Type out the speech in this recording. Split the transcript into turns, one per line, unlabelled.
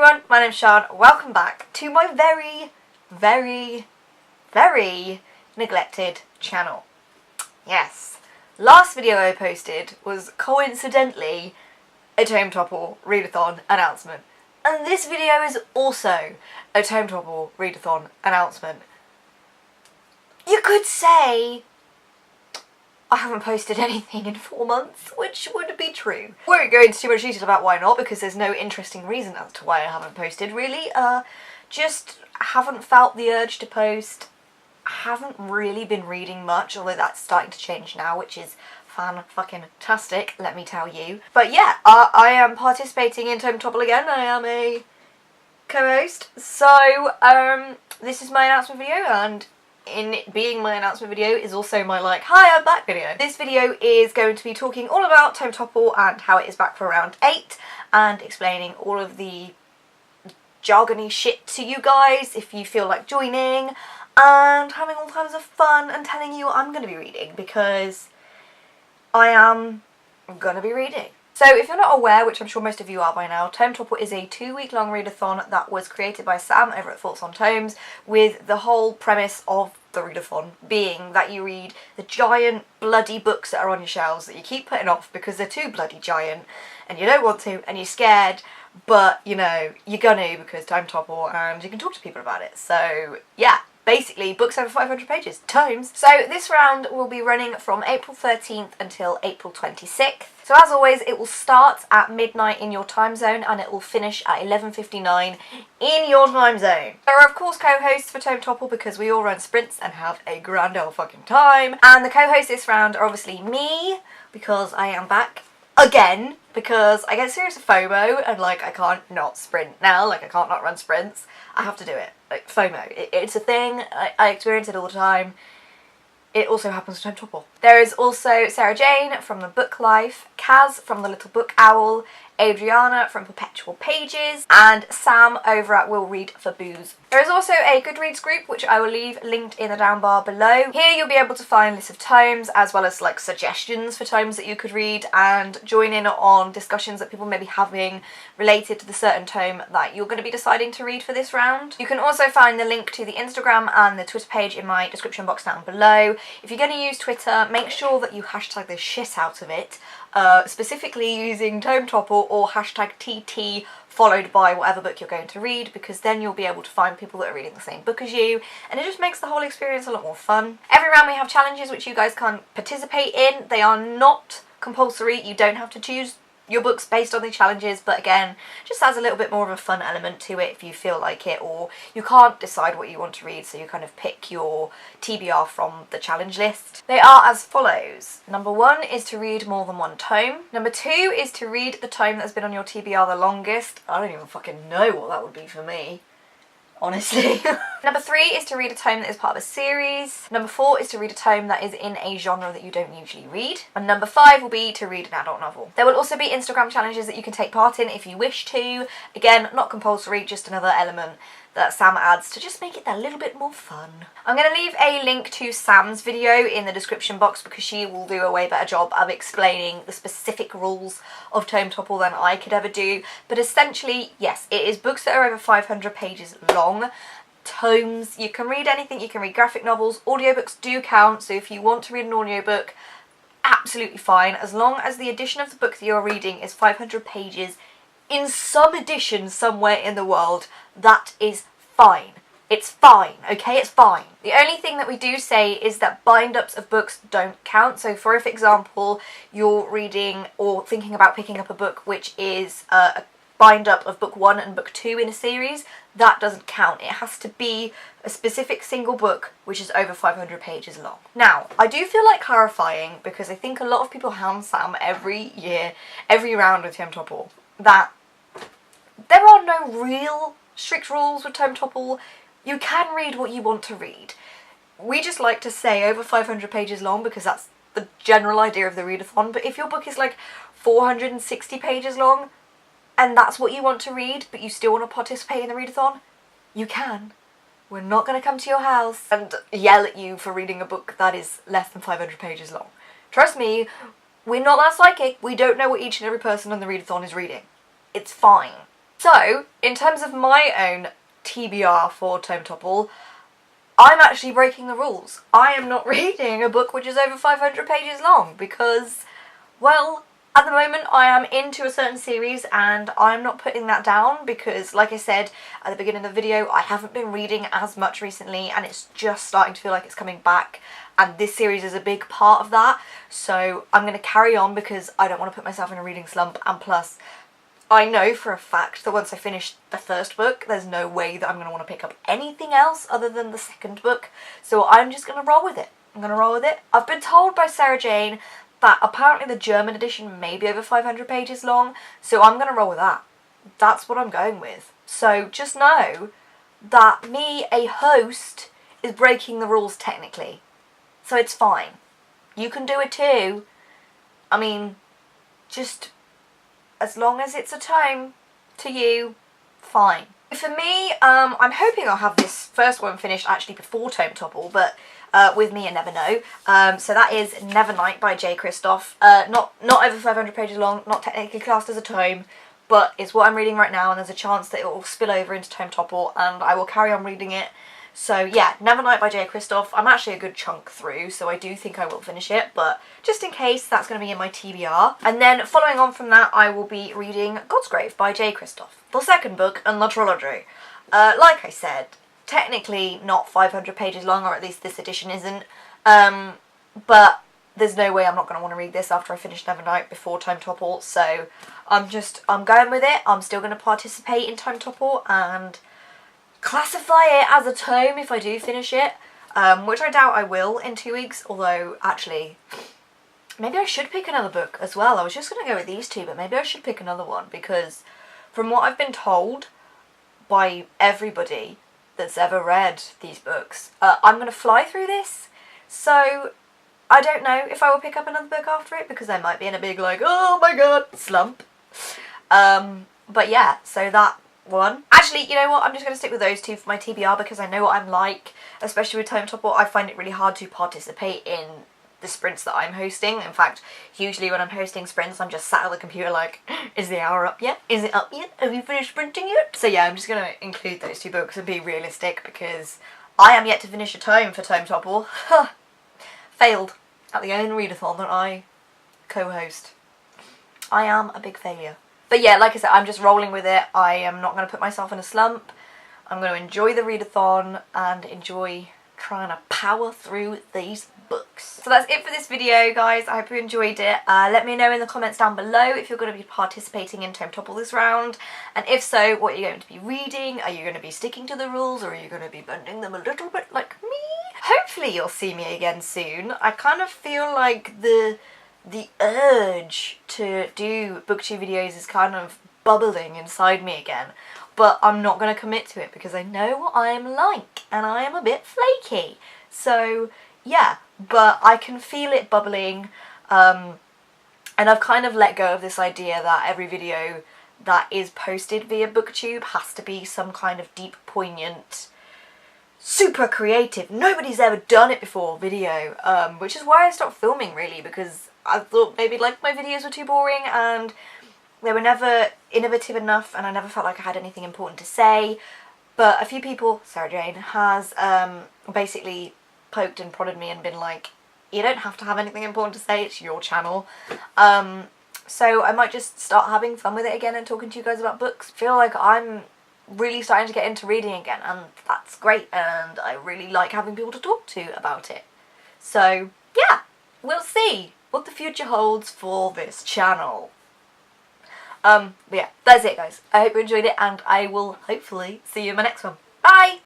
everyone, my name's Sean. Welcome back to my very, very, very neglected channel. Yes, last video I posted was coincidentally a Tome Topple readathon announcement. And this video is also a Tome Topple readathon announcement. You could say I haven't posted anything in 4 months, which would be true. I won't go into too much detail about why not, because there's no interesting reason as to why I haven't posted, really. Just haven't felt the urge to post. Haven't really been reading much, although that's starting to change now, which is fan-fucking-tastic, let me tell you. But yeah, I am participating in Tome Topple again. I am a co-host. So, this is my announcement video, and in it being my announcement video is also my hi, I'm back video. This video is going to be talking all about Tome Topple and how it is back for round 8 and explaining all of the jargony shit to you guys if you feel like joining, and having all kinds of fun and telling you what I'm going to be reading, because I am going to be reading. So if you're not aware, which I'm sure most of you are by now, Tome Topple is a 2-week-long readathon that was created by Sam over at Thoughts on Tomes, with the whole premise of the readathon being that you read the giant bloody books that are on your shelves that you keep putting off because they're too bloody giant and you don't want to and you're scared, but you know, you're gonna because Tome Topple and you can talk to people about it. So yeah. Basically, books over 500 pages, tomes. So this round will be running from April 13th until April 26th. So as always, it will start at midnight in your time zone and it will finish at 11:59 in your time zone. There are of course co-hosts for Tome Topple because we all run sprints and have a grand old fucking time. And the co-hosts this round are obviously me, because I am back again, because I get serious FOMO and I can't not sprint now, I can't not run sprints. I have to do it. FOMO. It's a thing. I experience it all the time. It also happens to Tome Topple. There is also Sarah Jane from The Book Life, Kaz from The Little Book Owl, Adriana from Perpetual Pages, and Sam over at Will Read for Booze. There is also a Goodreads group, which I will leave linked in the down bar below. Here you'll be able to find lists of tomes, as well as suggestions for tomes that you could read, and join in on discussions that people may be having related to the certain tome that you're going to be deciding to read for this round. You can also find the link to the Instagram and the Twitter page in my description box down below. If you're going to use Twitter, make sure that you hashtag the shit out of it, specifically using Tome Topple or hashtag TT followed by whatever book you're going to read, because then you'll be able to find people that are reading the same book as you, and it just makes the whole experience a lot more fun. Every round we have challenges which you guys can participate in. They are not compulsory. You don't have to choose your books based on the challenges, but again, just adds a little bit more of a fun element to it if you feel like it, or you can't decide what you want to read, so you kind of pick your TBR from the challenge list. They are as follows. Number 1 is to read more than one tome. Number 2 is to read the tome that's been on your TBR the longest. I don't even fucking know what that would be for me, honestly. Number 3 is to read a tome that is part of a series. Number 4 is to read a tome that is in a genre that you don't usually read. And number 5 will be to read an adult novel. There will also be Instagram challenges that you can take part in if you wish to. Again, not compulsory, just another element that Sam adds to just make it that little bit more fun. I'm going to leave a link to Sam's video in the description box because she will do a way better job of explaining the specific rules of Tome Topple than I could ever do. But essentially, yes, it is books that are over 500 pages long. Tomes, you can read anything, you can read graphic novels, audiobooks do count, so if you want to read an audiobook, absolutely fine, as long as the edition of the book that you're reading is 500 pages in some edition somewhere in the world. That is fine. It's fine, okay? It's fine. The only thing that we do say is that bind-ups of books don't count. So for example, you're reading or thinking about picking up a book which is a bind-up of book 1 and book 2 in a series, that doesn't count. It has to be a specific single book which is over 500 pages long. Now, I do feel like clarifying, because I think a lot of people hand Sam every year, every round with Tome Topple, that there are no real strict rules with Tome Topple. You can read what you want to read. We just like to say over 500 pages long because that's the general idea of the readathon, but if your book is 460 pages long and that's what you want to read, but you still want to participate in the readathon, you can. We're not going to come to your house and yell at you for reading a book that is less than 500 pages long. Trust me, we're not that psychic. We don't know what each and every person on the readathon is reading. It's fine. So, in terms of my own TBR for Tome Topple, I'm actually breaking the rules. I am not reading a book which is over 500 pages long because, well, at the moment I am into a certain series and I'm not putting that down because, like I said at the beginning of the video, I haven't been reading as much recently and it's just starting to feel like it's coming back, and this series is a big part of that. So I'm going to carry on because I don't want to put myself in a reading slump, and plus I know for a fact that once I finish the first book, there's no way that I'm going to want to pick up anything else other than the second book. So I'm just going to roll with it. I'm going to roll with it. I've been told by Sarah Jane that apparently the German edition may be over 500 pages long, so I'm going to roll with that. That's what I'm going with. So just know that me, a host, is breaking the rules technically. So it's fine. You can do it too. I mean, just as long as it's a tome to you, fine. For me, I'm hoping I'll have this first one finished actually before Tome Topple, but with me you never know. So that is Nevernight by Kristoff. Not over 500 pages long, not technically classed as a tome, but it's what I'm reading right now, and there's a chance that it will spill over into Tome Topple and I will carry on reading it. So yeah, Nevernight by Kristoff. I'm actually a good chunk through, so I do think I will finish it, but just in case, that's going to be in my TBR. And then following on from that, I will be reading Godsgrave by Kristoff, the second book in the trilogy. Like I said, technically not 500 pages long, or at least this edition isn't, but there's no way I'm not going to want to read this after I finish Nevernight before Tome Topple, so I'm going with it. I'm still going to participate in Tome Topple and classify it as a tome if I do finish it, which I doubt I will in 2 weeks, although actually maybe I should pick another book as well. I was just going to go with these two, but maybe I should pick another one, because from what I've been told by everybody that's ever read these books, I'm going to fly through this, so I don't know if I will pick up another book after it, because I might be in a big like, oh my god, slump. But yeah, so that one. Actually, you know what, I'm just going to stick with those two for my TBR because I know what I'm like, especially with Tome Topple. I find it really hard to participate in the sprints that I'm hosting. In fact, usually when I'm hosting sprints, I'm just sat at the computer like, is the hour up yet? Is it up yet? Have you finished sprinting yet? So yeah, I'm just going to include those two books and be realistic because I am yet to finish a tome for Tome Topple. Failed at the own readathon that I co-host. I am a big failure. But yeah, like I said, I'm just rolling with it. I am not going to put myself in a slump. I'm going to enjoy the readathon and enjoy trying to power through these books. So that's it for this video, guys. I hope you enjoyed it. Let me know in the comments down below if you're going to be participating in Tome Topple this round. And if so, what are you going to be reading? Are you going to be sticking to the rules, or are you going to be bending them a little bit like me? Hopefully you'll see me again soon. I kind of feel like the urge to do booktube videos is kind of bubbling inside me again, but I'm not going to commit to it because I know what I am like and I am a bit flaky. So yeah, but I can feel it bubbling, and I've kind of let go of this idea that every video that is posted via booktube has to be some kind of deep, poignant, super creative, nobody's ever done it before video, which is why I stopped filming really, because I thought maybe like my videos were too boring and they were never innovative enough and I never felt like I had anything important to say. But a few people, Sarah Jane, has basically poked and prodded me and been like, you don't have to have anything important to say, it's your channel. So I might just start having fun with it again and talking to you guys about books. I feel like I'm really starting to get into reading again, and that's great, and I really like having people to talk to about it. So yeah, we'll see what the future holds for this channel. But yeah, that's it guys. I hope you enjoyed it and I will hopefully see you in my next one. Bye!